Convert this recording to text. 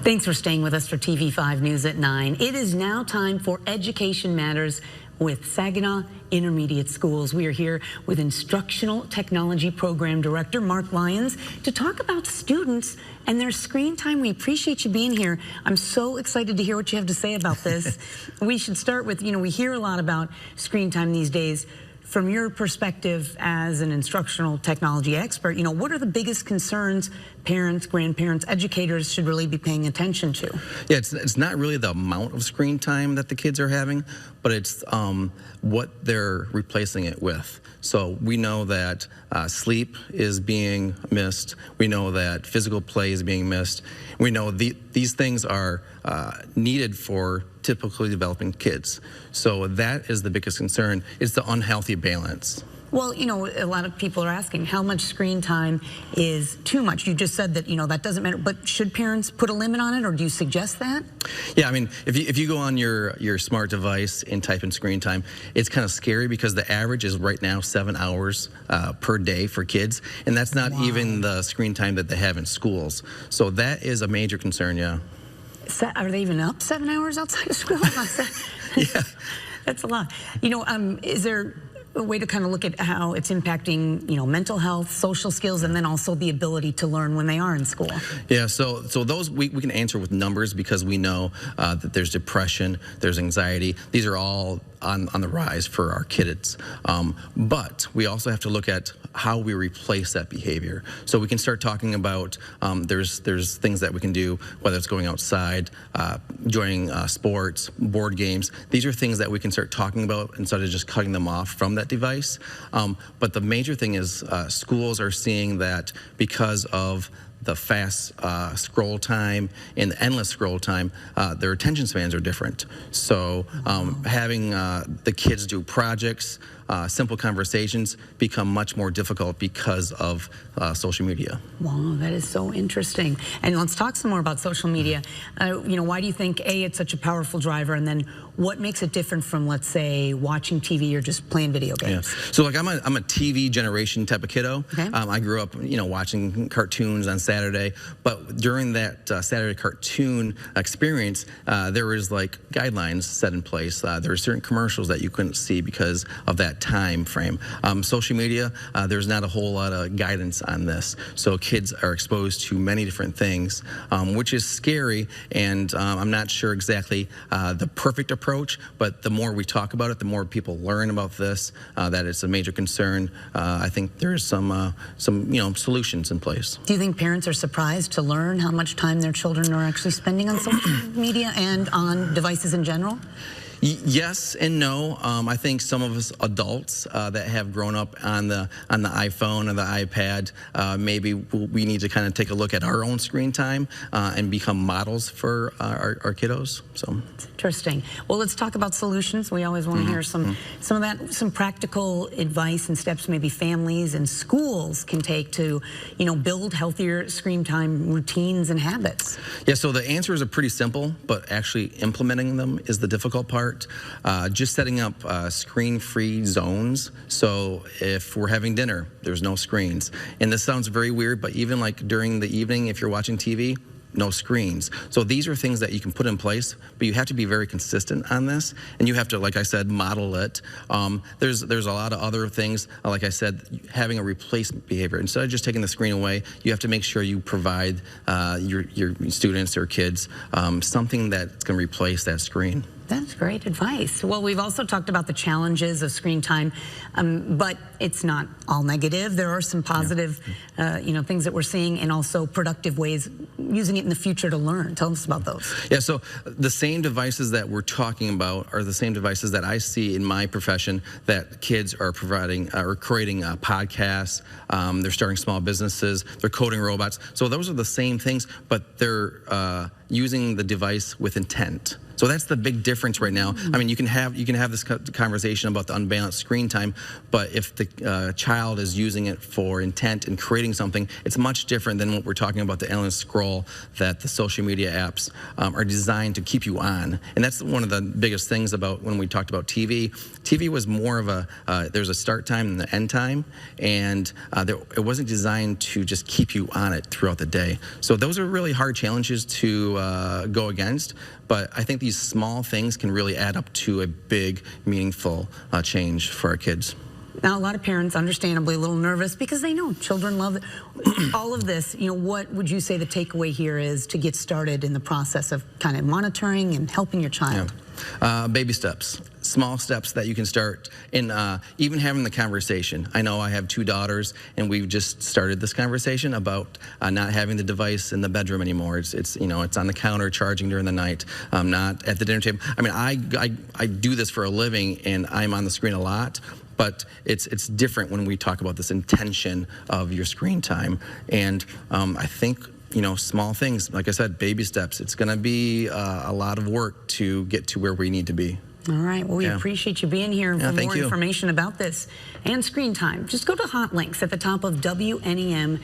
Thanks for staying with us for TV5 News at 9. It is now time for Education Matters with Saginaw Intermediate Schools. We are here with Instructional Technology Program Director Mark Lyons to talk about students and their screen time. We appreciate you being here. I'm so excited to hear what you have to say about this. We should start with, we hear a lot about screen time these days. From your perspective as an instructional technology expert, what are the biggest concerns parents, grandparents, educators should really be paying attention to? Yeah, it's not really the amount of screen time that the kids are having, but it's what they're replacing it with. So we know that sleep is being missed. We know that physical play is being missed. We know these things are needed for typically developing kids. So that is the biggest concern, is the unhealthy balance. Well, a lot of people are asking how much screen time is too much. You just said that, that doesn't matter, but should parents put a limit on it, or do you suggest that? Yeah, I mean, if you go on your smart device and type in screen time, it's kind of scary because the average is right now 7 hours per day for kids, and that's not even the screen time that they have in schools. So that is a major concern, yeah. Are they even up 7 hours outside of school? Yeah. That's a lot. Is there a way to kind of look at how it's impacting, mental health, social skills, and then also the ability to learn when they are in school? Yeah, so those we can answer with numbers because we know that there's depression, there's anxiety. These are all on the rise for our kids. But we also have to look at how we replace that behavior. So we can start talking about there's things that we can do, whether it's going outside, joining sports, board games. These are things that we can start talking about instead of just cutting them off from that device. But the major thing is schools are seeing that because of the fast scroll time and the endless scroll time, their attention spans are different. So having the kids do projects, simple conversations become much more difficult because of social media. Wow, that is so interesting. And let's talk some more about social media. Why do you think, A, it's such a powerful driver, and then what makes it different from, let's say, watching TV or just playing video games? Yeah. So, I'm a TV generation type of kiddo. Okay. I grew up, watching cartoons on Saturday, but during that Saturday cartoon experience, there was like guidelines set in place. There were certain commercials that you couldn't see because of that time frame. Social media, there's not a whole lot of guidance on this, so kids are exposed to many different things, which is scary, and I'm not sure exactly the perfect approach, but the more we talk about it, the more people learn about this, that it's a major concern. I think there's some solutions in place. Do you think parents are surprised to learn how much time their children are actually spending on social media and on devices in general? Yes and no. I think some of us adults that have grown up on the iPhone or the iPad, maybe we need to kind of take a look at our own screen time and become models for our kiddos. So it's interesting. Well, let's talk about solutions. We always want to hear some practical advice and steps maybe families and schools can take to build healthier screen time routines and habits. Yeah. So the answers are pretty simple, but actually implementing them is the difficult part. Just setting up screen-free zones. So if we're having dinner, there's no screens. And this sounds very weird, but even like during the evening, if you're watching TV, no screens. So these are things that you can put in place, but you have to be very consistent on this, and you have to, like I said, model it. There's a lot of other things, like I said, having a replacement behavior. Instead of just taking the screen away, you have to make sure you provide your students or kids something that's going to replace that screen. That's great advice. Well, we've also talked about the challenges of screen time, but it's not all negative. There are some positive, things that we're seeing, and also productive ways using it in the future to learn. Tell us about those. Yeah, so the same devices that we're talking about are the same devices that I see in my profession that kids are providing or creating podcasts. They're starting small businesses. They're coding robots. So those are the same things, but they're using the device with intent. So that's the big difference right now. I mean, you can have this conversation about the unbalanced screen time, but if the child is using it for intent and creating something, it's much different than what we're talking about, the endless scroll that the social media apps are designed to keep you on. And that's one of the biggest things about when we talked about TV. TV was more of a, there's a start time and the end time, and it wasn't designed to just keep you on it throughout the day. So those are really hard challenges to go against, but I think these small things can really add up to a big, meaningful change for our kids. Now, a lot of parents, understandably, a little nervous because they know children love all of this. You know, what would you say the takeaway here is to get started in the process of kind of monitoring and helping your child? Yeah. Baby steps, small steps that you can start in, even having the conversation. I know I have 2 daughters, and we've just started this conversation about not having the device in the bedroom anymore. It's you know, it's on the counter charging during the night, not at the dinner table. I mean, I do this for a living, and I'm on the screen a lot. But it's different when we talk about this intention of your screen time. And I think, you know, small things, like I said, baby steps. It's going to be a lot of work to get to where we need to be. All right. Well, we appreciate you being here. And for more information about this and screen time, just go to hot links at the top of WNEM.com.